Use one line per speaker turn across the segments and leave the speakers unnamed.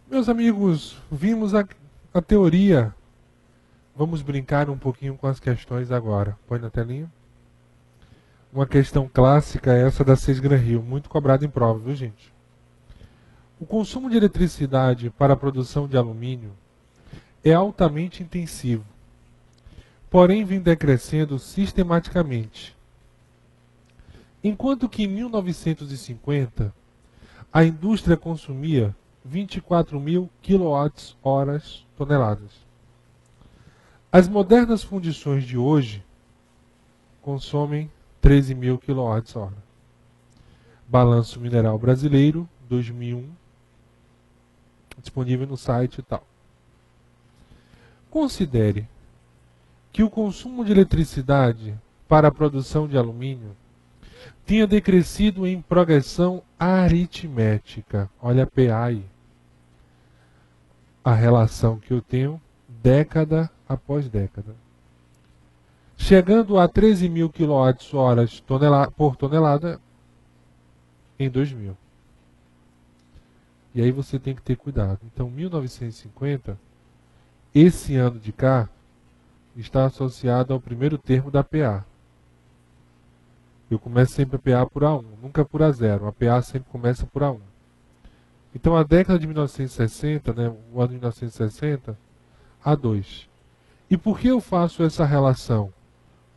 Meus amigos, vimos a teoria. Vamos brincar um pouquinho com as questões agora. Põe na telinha. Uma questão clássica é essa da 6 Gran Rio, muito cobrada em prova, viu gente? O consumo de eletricidade para a produção de alumínio é altamente intensivo, porém vem decrescendo sistematicamente. Enquanto que em 1950 a indústria consumia 24.000 kWh/toneladas. As modernas fundições de hoje consomem 13.000 kWh. Balanço Mineral Brasileiro, 2001, disponível no site e tal. Considere que o consumo de eletricidade para a produção de alumínio tinha decrescido em progressão aritmética. Olha a PA aí. A relação que eu tenho década após década. Chegando a 13.000 kWh por tonelada em 2000. E aí você tem que ter cuidado. Então, 1950, esse ano de cá, está associado ao primeiro termo da PA. Eu começo sempre a PA por A1, nunca por A0. A PA sempre começa por A1. Então, a década de 1960, né, o ano de 1960, A2. E por que eu faço essa relação?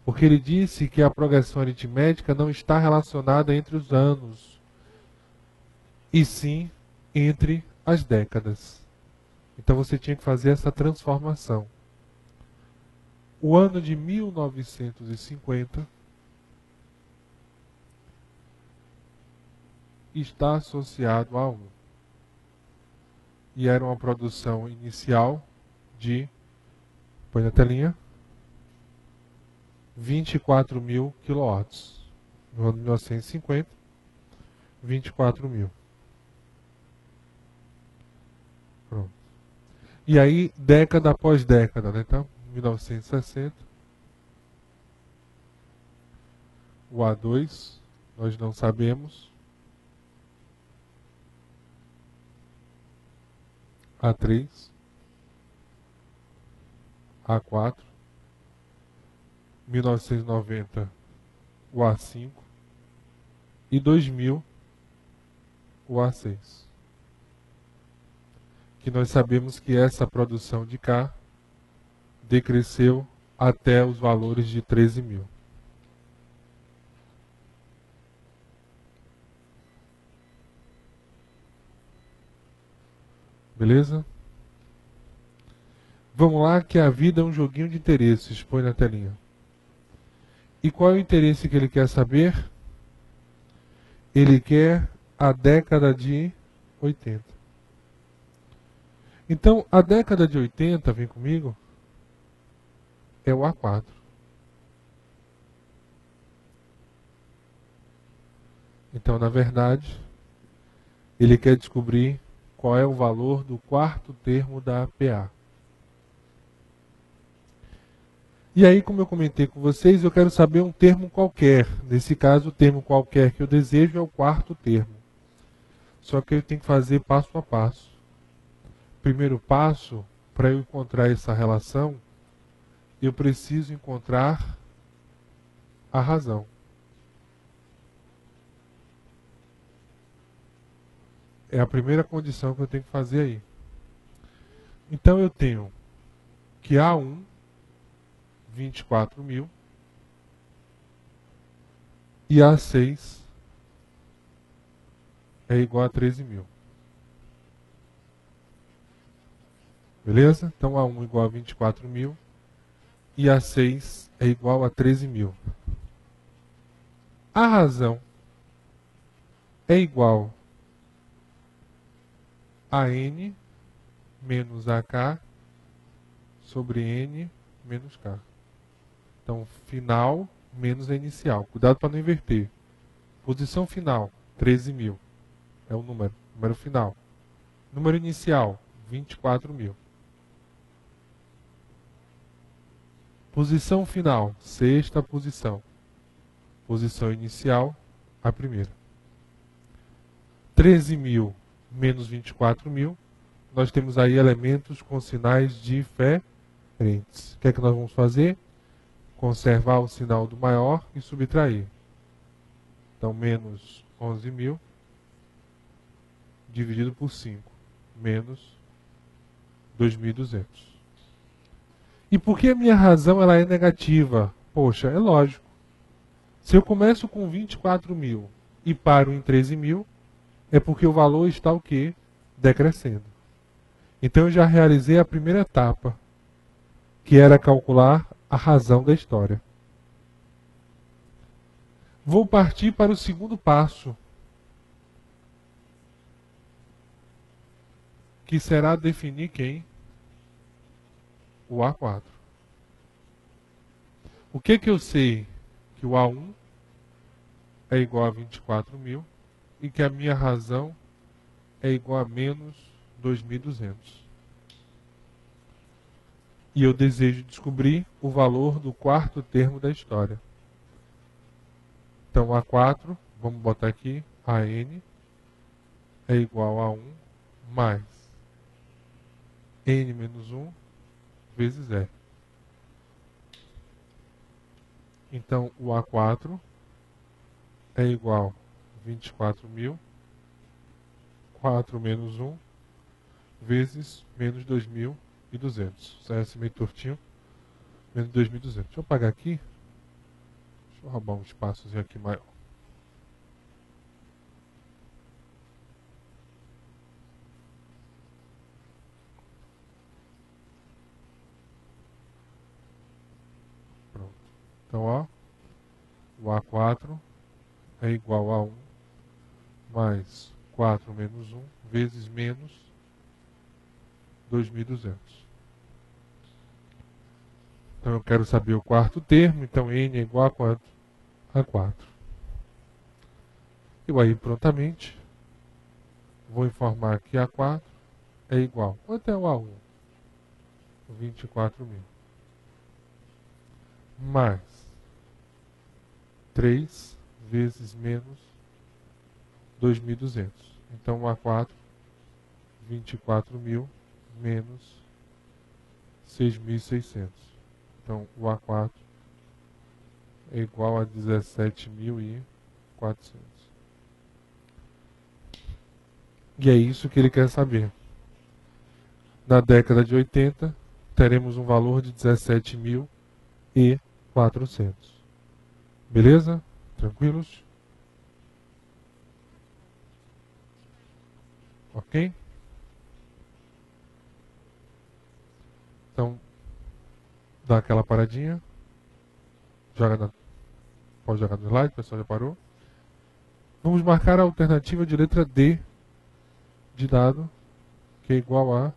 Porque ele disse que a progressão aritmética não está relacionada entre os anos, e sim entre as décadas. Então você tinha que fazer essa transformação. O ano de 1950 está associado a 1. E era uma produção inicial de, põe na telinha, 24.000 quilowatts. No ano de 1950, 24.000. Pronto. E aí, década após década, né? Então, 1960. O A2, nós não sabemos. A3. A4. 1990, o A5. E 2000, o A6. Que nós sabemos que essa produção de cá decresceu até os valores de 13.000. Beleza? Vamos lá, que a vida é um joguinho de interesses. Põe na telinha. E qual é o interesse que ele quer saber? Ele quer a década de 80. Então, a década de 80, vem comigo, é o A4. Então, na verdade, ele quer descobrir qual é o valor do quarto termo da PA. E aí, como eu comentei com vocês, eu quero saber um termo qualquer. Nesse caso, o termo qualquer que eu desejo é o quarto termo. Só que eu tenho que fazer passo a passo. Primeiro passo, para eu encontrar essa relação, eu preciso encontrar a razão. É a primeira condição que eu tenho que fazer aí. Então eu tenho que A1, 24.000, e A6 é igual a 13.000. Beleza? Então A1 igual a 24.000 e A6 é igual a 13.000. A razão é igual a N menos AK sobre N menos K. Então, final menos a inicial. Cuidado para não inverter. Posição final, 13.000. É o número final. Número inicial, 24.000. Posição final, sexta posição. Posição inicial, a primeira. 13.000 menos 24.000 nós temos aí elementos com sinais diferentes. O que é que nós vamos fazer? Conservar o sinal do maior e subtrair. Então, menos 11.000 dividido por 5, menos 2.200. E por que a minha razão ela é negativa? Poxa, é lógico. Se eu começo com 24.000 e paro em 13.000, é porque o valor está o quê? Decrescendo. Então eu já realizei a primeira etapa, que era calcular a razão da história. Vou partir para o segundo passo, que será definir quem? O A4. O que eu sei? Que o A1 é igual a 24.000 e que a minha razão é igual a menos 2.200. E eu desejo descobrir o valor do quarto termo da história. Então, A4, vamos botar aqui, AN é igual a 1 mais N menos 1 vezes E. Então, o A4 é igual a 24.000, 4 menos 1, vezes menos 2.200. Sai assim meio tortinho, menos 2.200. Deixa eu apagar aqui. Deixa eu roubar um espaçozinho aqui maior. Pronto. Então, ó, o A4 é igual a 1 mais 4 menos 1 vezes menos 2.200. Então eu quero saber o quarto termo, então N é igual a quanto? A 4. Eu aí prontamente vou informar que A4 é igual. Quanto é o A1? 24.000. Mais 3 vezes menos 2.200. Então o A4, 24.000 menos 6.600. Então o A4 é igual a 17.400. E é isso que ele quer saber. Na década de 80, teremos um valor de 17.400. Beleza? Tranquilos? Ok? Então, dá aquela paradinha. Pode jogar no slide, o pessoal já parou. Vamos marcar a alternativa de letra D de dado, que é igual a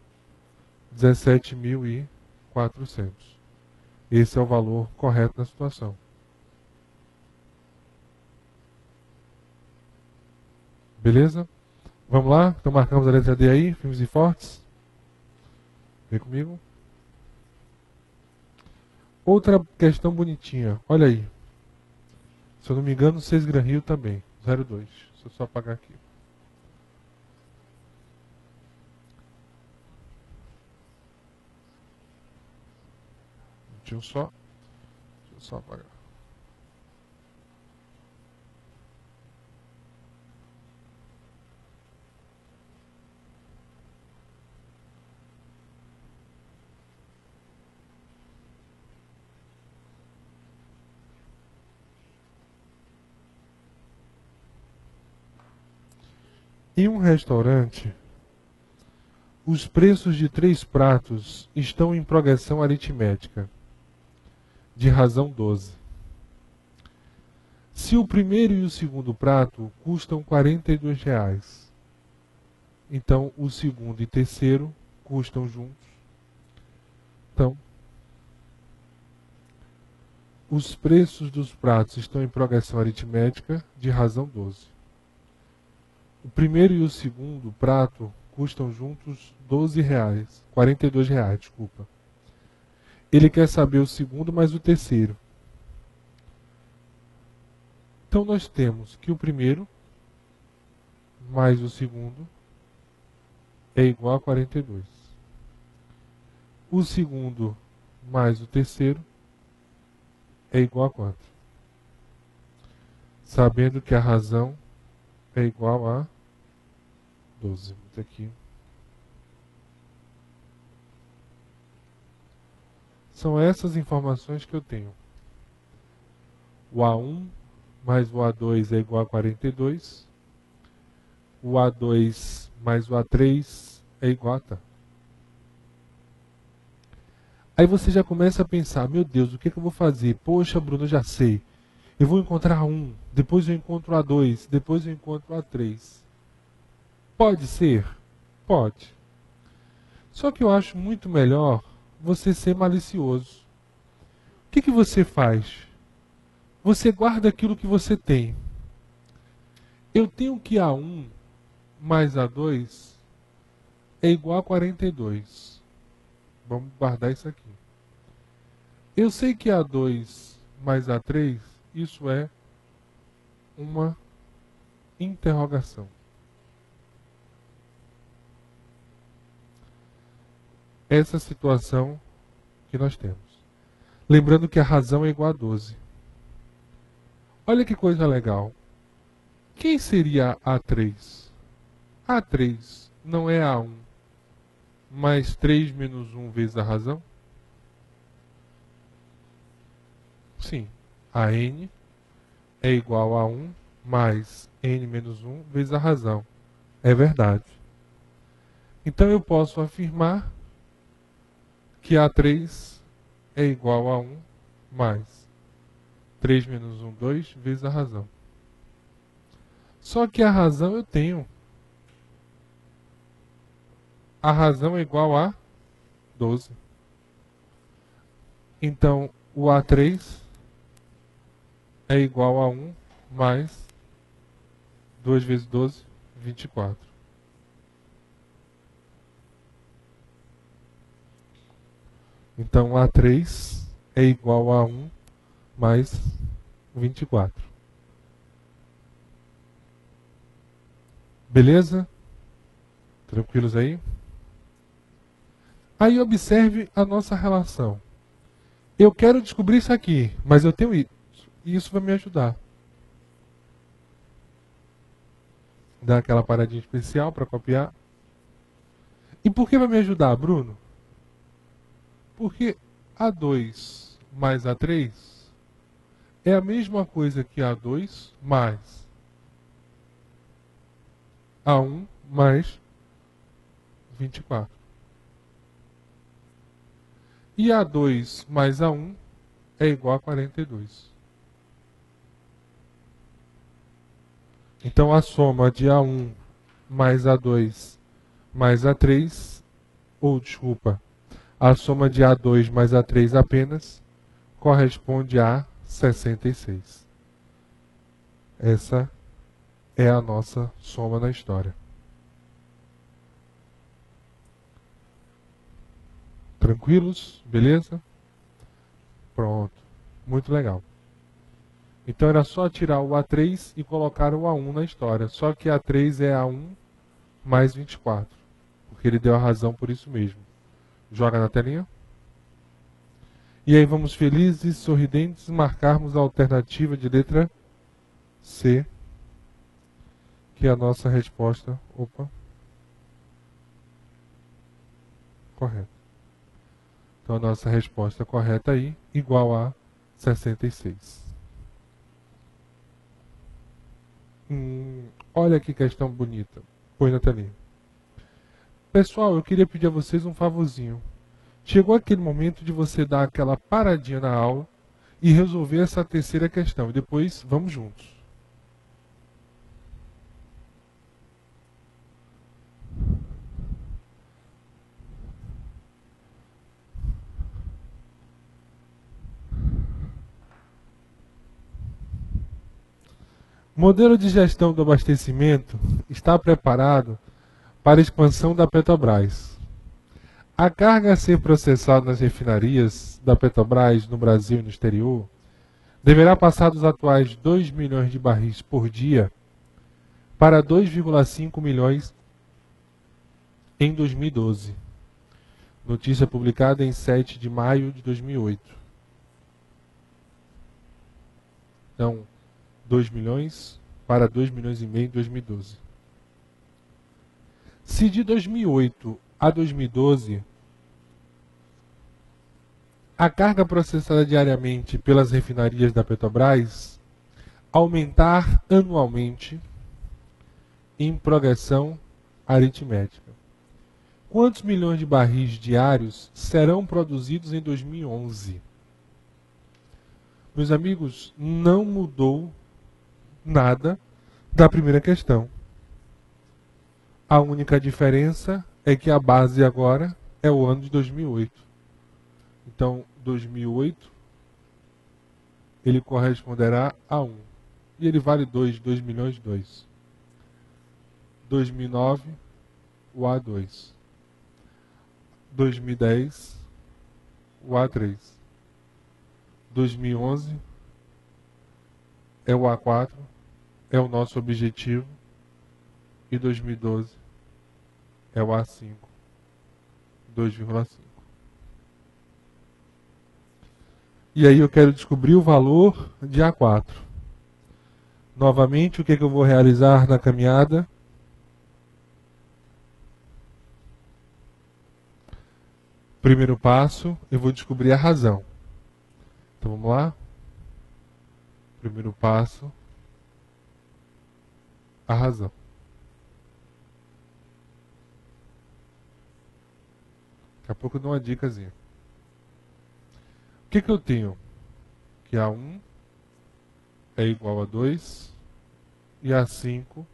17.400. Esse é o valor correto da situação. Beleza? Vamos lá? Então marcamos a letra D aí, firmes e fortes. Vem comigo. Outra questão bonitinha. Olha aí. Se eu não me engano, 6 Gran Rio também. 02. Deixa eu só apagar aqui. Deixa eu só apagar. Em um restaurante, os preços de 3 pratos estão em progressão aritmética, de razão 12. Se o primeiro e o segundo prato custam R$ 42, então o segundo e terceiro custam juntos. Então, os preços dos pratos estão em progressão aritmética, de razão 12. O primeiro e o segundo prato custam juntos R$ 42, desculpa. Ele quer saber o segundo mais o terceiro. Então nós temos que o primeiro mais o segundo é igual a 42. O segundo mais o terceiro é igual a quanto? Sabendo que a razão é igual a 12. Muito aqui. São essas informações que eu tenho. O A1 mais o A2 é igual a 42. O A2 mais o A3 é igual a tá. Aí você já começa a pensar, meu Deus, o que eu vou fazer? Poxa, Bruno, eu já sei. Eu vou encontrar A1, depois eu encontro A2, depois eu encontro A3. Pode ser? Pode. Só que eu acho muito melhor você ser malicioso. O que você faz? Você guarda aquilo que você tem. Eu tenho que A1 mais A2 é igual a 42. Vamos guardar isso aqui. Eu sei que A2 mais A3, isso é uma interrogação. Essa situação que nós temos. Lembrando que a razão é igual a 12. Olha que coisa legal. Quem seria A3? A3 não é A1 mais 3 menos 1 vezes a razão? Sim. A n é igual a 1 mais n menos 1 vezes a razão. É verdade. Então eu posso afirmar que A3 é igual a 1 mais 3 menos 1, 2 vezes a razão. Só que a razão eu tenho. A razão é igual a 12. Então, o A3 é igual a 1 mais 2 vezes 12, 24. Então, A3 é igual a 1 mais 24. Beleza? Tranquilos aí? Aí observe a nossa relação. Eu quero descobrir isso aqui, mas eu tenho isso. E isso vai me ajudar. Dá aquela paradinha especial para copiar. E por que vai me ajudar, Bruno? Porque A2 mais A3 é a mesma coisa que A2 mais A1 mais 24. E A2 mais A1 é igual a 42. Então a soma de A1 mais A2 mais A3, ou desculpa, a soma de A2 mais A3 apenas corresponde a 66. Essa é a nossa soma na história. Tranquilos? Beleza? Pronto. Muito legal. Então era só tirar o A3 e colocar o A1 na história. Só que A3 é A1 mais 24. Porque ele deu a razão por isso mesmo. Joga na telinha. E aí vamos felizes, sorridentes, marcarmos a alternativa de letra C, que é a nossa resposta. Opa. Correto. Então a nossa resposta correta aí, igual a 66. Olha que questão bonita. Põe na telinha. Pessoal, eu queria pedir a vocês um favorzinho. Chegou aquele momento de você dar aquela paradinha na aula e resolver essa terceira questão. E depois vamos juntos. Modelo de gestão do abastecimento está preparado para a expansão da Petrobras. A carga a ser processada nas refinarias da Petrobras no Brasil e no exterior deverá passar dos atuais 2 milhões de barris por dia para 2,5 milhões em 2012. Notícia publicada em 7 de maio de 2008. Então, 2 milhões para 2 milhões e meio em 2012. Se de 2008 a 2012 a carga processada diariamente pelas refinarias da Petrobras aumentar anualmente em progressão aritmética, quantos milhões de barris diários serão produzidos em 2011? Meus amigos, não mudou nada da primeira questão. A única diferença é que a base agora é o ano de 2008. Então, 2008, ele corresponderá a 1. E ele vale 2 milhões de 2. 2009, o A2. 2010, o A3. 2011 é o A4, é o nosso objetivo. E 2012 é o A5, 2,5. E aí eu quero descobrir o valor de A4. Novamente, o que eu vou realizar na caminhada? Primeiro passo, eu vou descobrir a razão. Então vamos lá? Primeiro passo, a razão. Daqui a pouco eu dou uma dicasinha. O que eu tenho? Que A1 é igual a 2 e A5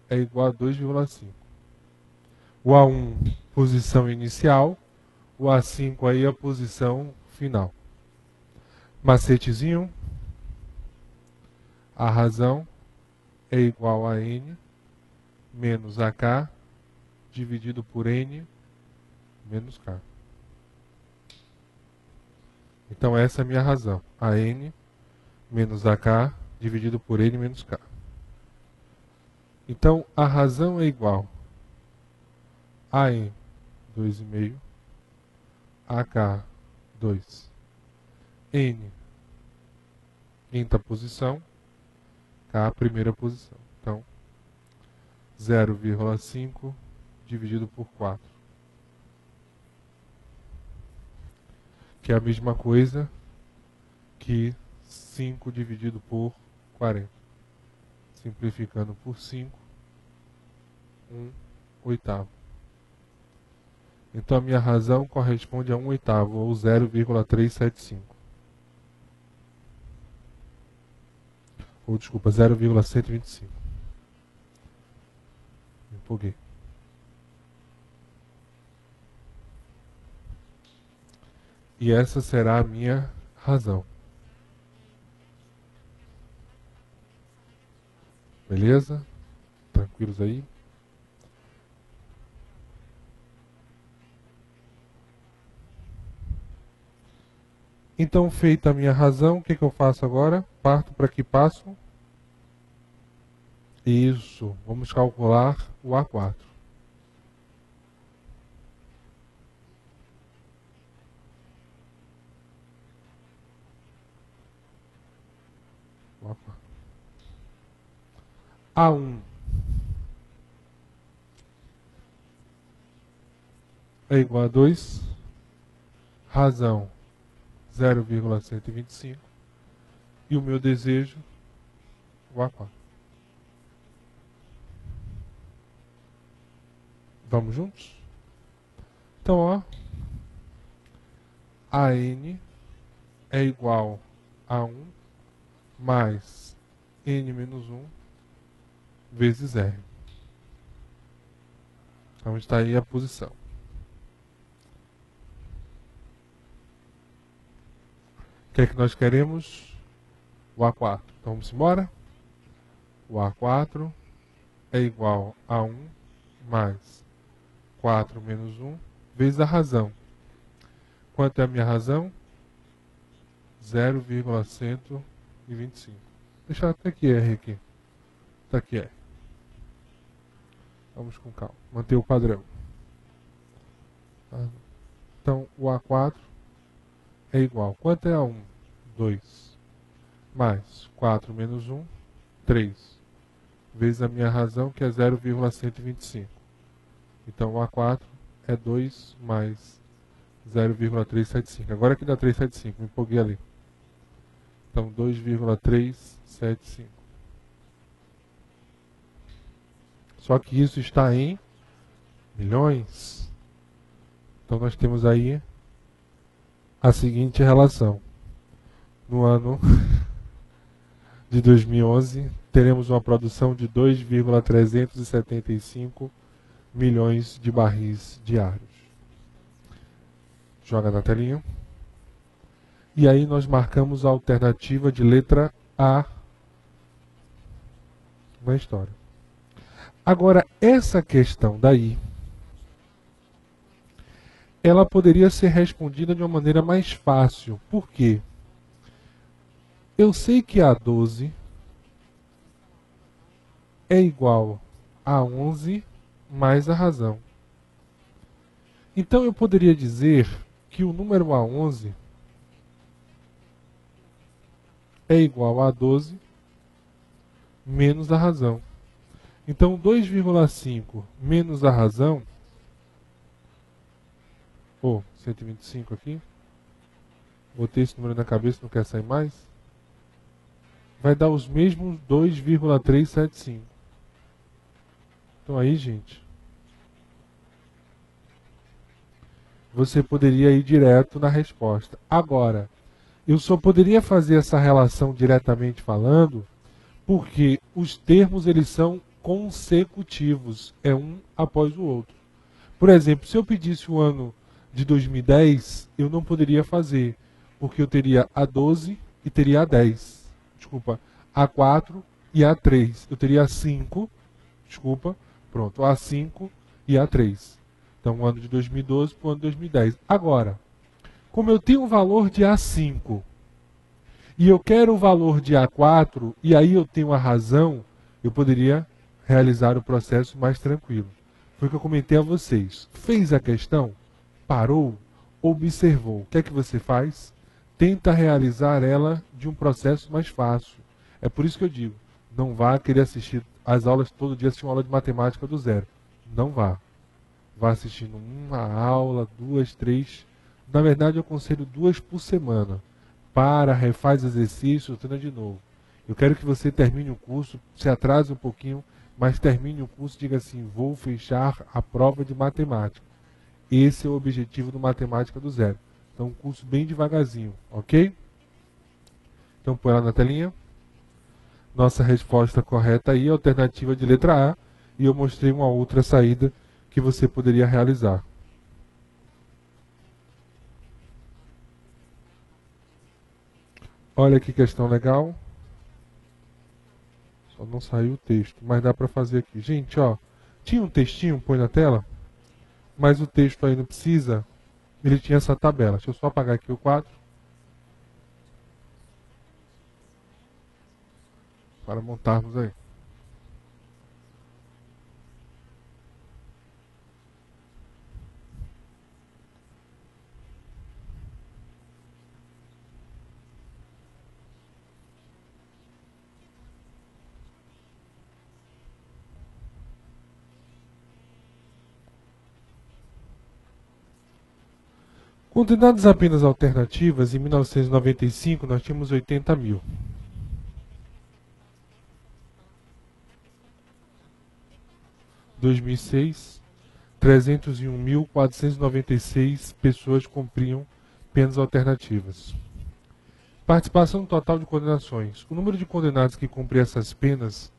é igual a 2,5. O A1, posição inicial, o A5 aí, a posição final. Macetezinho. A razão é igual a N menos AK dividido por N menos K. Então essa é a minha razão. A N menos AK dividido por N menos K. Então a razão é igual a N 2,5, AK 2, N quinta posição, K primeira posição. Então 0,5 dividido por 4. Que é a mesma coisa que 5 dividido por 40. Simplificando por 5, 1/8. Então a minha razão corresponde a 1/8, ou 0,375. Ou desculpa, 0,125. Me empolguei. E essa será a minha razão. Beleza? Tranquilos aí? Então, feita a minha razão, o que eu faço agora? Parto para que passo? Isso. Vamos calcular o A4. A1 é igual a 2. Razão 0,125. E o meu desejo, o A4. Vamos juntos? Então, ó, AN é igual a 1 mais N menos 1 vezes R. Então está aí a posição. O que é que nós queremos? O A4. Então vamos embora? O A4 é igual a 1 mais 4 menos 1 vezes a razão. Quanto é a minha razão? 0,125. Deixa até que R aqui. Tá aqui R. Vamos com calma. Manter o padrão. Então, o A4 é igual. Quanto é A1? 2. Mais 4 menos 1, 3. Vezes a minha razão, que é 0,125. Então, o A4 é 2 mais 0,375. Agora que dá 375, me empolguei ali. Então, 2,375. Só que isso está em milhões. Então, nós temos aí a seguinte relação. No ano de 2011, teremos uma produção de 2,375 milhões de barris diários. Joga na telinha. E aí nós marcamos a alternativa de letra A na história. Agora, essa questão daí, ela poderia ser respondida de uma maneira mais fácil. Por quê? Eu sei que A12 é igual a 11 mais a razão. Então eu poderia dizer que o número A11 é igual a 12 menos a razão. Então 2,5 menos a razão, 125 aqui, botei esse número na cabeça, não quer sair mais, vai dar os mesmos 2,375. Então aí, gente, você poderia ir direto na resposta. Agora, eu só poderia fazer essa relação diretamente falando, porque os termos eles são consecutivos, é um após o outro. Por exemplo, se eu pedisse o ano de 2010, eu não poderia fazer, porque eu teria A12 e teria A10. Desculpa, A4 e A3. Eu teria A5, pronto, A5 e A3. Então, o ano de 2012 para o ano de 2010. Agora, como eu tenho um valor de A5 e eu quero o valor de A4, e aí eu tenho a razão, eu poderia realizar o processo mais tranquilo. Foi o que eu comentei a vocês. Fez a questão, parou, observou. O que é que você faz? Tenta realizar ela de um processo mais fácil. É por isso que eu digo, não vá querer assistir as aulas todo dia, assistir uma aula de matemática do zero. Não vá. Vá assistindo uma aula, 2, 3. Na verdade, eu aconselho 2 por semana. Para, refaz exercício, treina de novo. Eu quero que você termine o curso, se atrase um pouquinho, mas termine o curso e diga assim, vou fechar a prova de matemática. Esse é o objetivo do Matemática do Zero. Então, um curso bem devagarzinho, ok? Então, põe lá na telinha. Nossa resposta correta aí, alternativa de letra A. E eu mostrei uma outra saída que você poderia realizar. Olha que questão legal. Só não saiu o texto, mas dá para fazer aqui. Gente, ó, tinha um textinho, põe na tela, mas o texto aí não precisa, ele tinha essa tabela. Deixa eu só apagar aqui o quadro. Para montarmos aí. Consideradas apenas alternativas, em 1995 nós tínhamos 80 mil. Em 2006, 301.496 pessoas cumpriam penas alternativas. Participação total de condenações. O número de condenados que cumpriam essas penas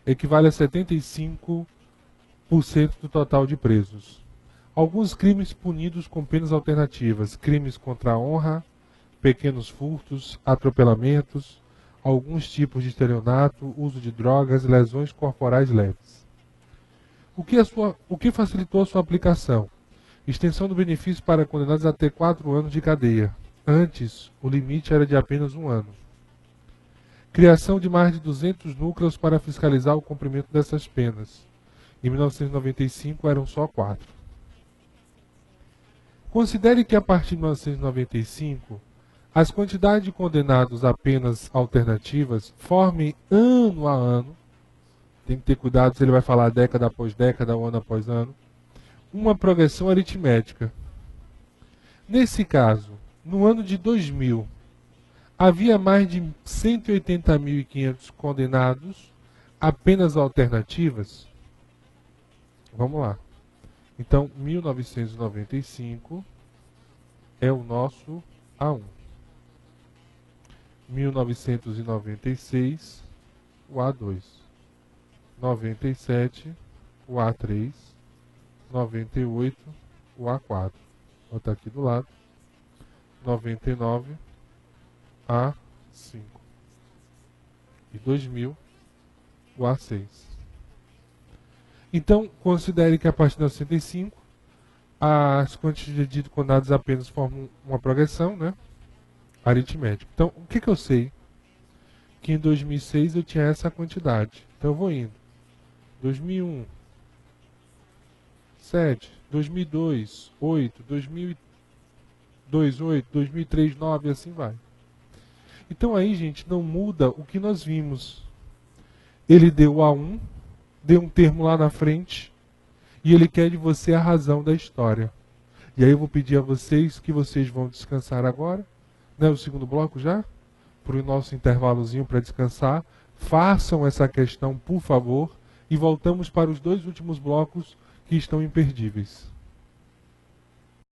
equivale a 75% do total de presos. Alguns crimes punidos com penas alternativas: crimes contra a honra, pequenos furtos, atropelamentos, alguns tipos de estelionato, uso de drogas, lesões corporais leves. O que facilitou a sua aplicação? Extensão do benefício para condenados a até 4 anos de cadeia. Antes, o limite era de apenas 1 ano. Criação de mais de 200 núcleos para fiscalizar o cumprimento dessas penas. Em 1995 eram só 4. Considere que a partir de 1995, as quantidades de condenados apenas alternativas formem ano a ano, tem que ter cuidado se ele vai falar década após década ou ano após ano, uma progressão aritmética. Nesse caso, no ano de 2000, havia mais de 180.500 condenados apenas alternativas. Vamos lá. Então, 1995 é o nosso A1. 1996, o A2. 97, o A3. 98, o A4. Vou botar aqui do lado. 99, A5. E 2000, o A6. Então, considere que a partir de 65, as quantidades de condenados apenas formam uma progressão, né, aritmética. Então, o que eu sei? Que em 2006 eu tinha essa quantidade. Então, eu vou indo. 2001, 7, 2002, 8, 2002, 8, 2003, 9 e assim vai. Então aí, gente, não muda o que nós vimos. Ele deu A1, deu um termo lá na frente, e ele quer de você a razão da história. E aí eu vou pedir a vocês que vocês vão descansar agora, né, o segundo bloco já, para o nosso intervalozinho para descansar. Façam essa questão, por favor, e voltamos para os dois últimos blocos que estão imperdíveis.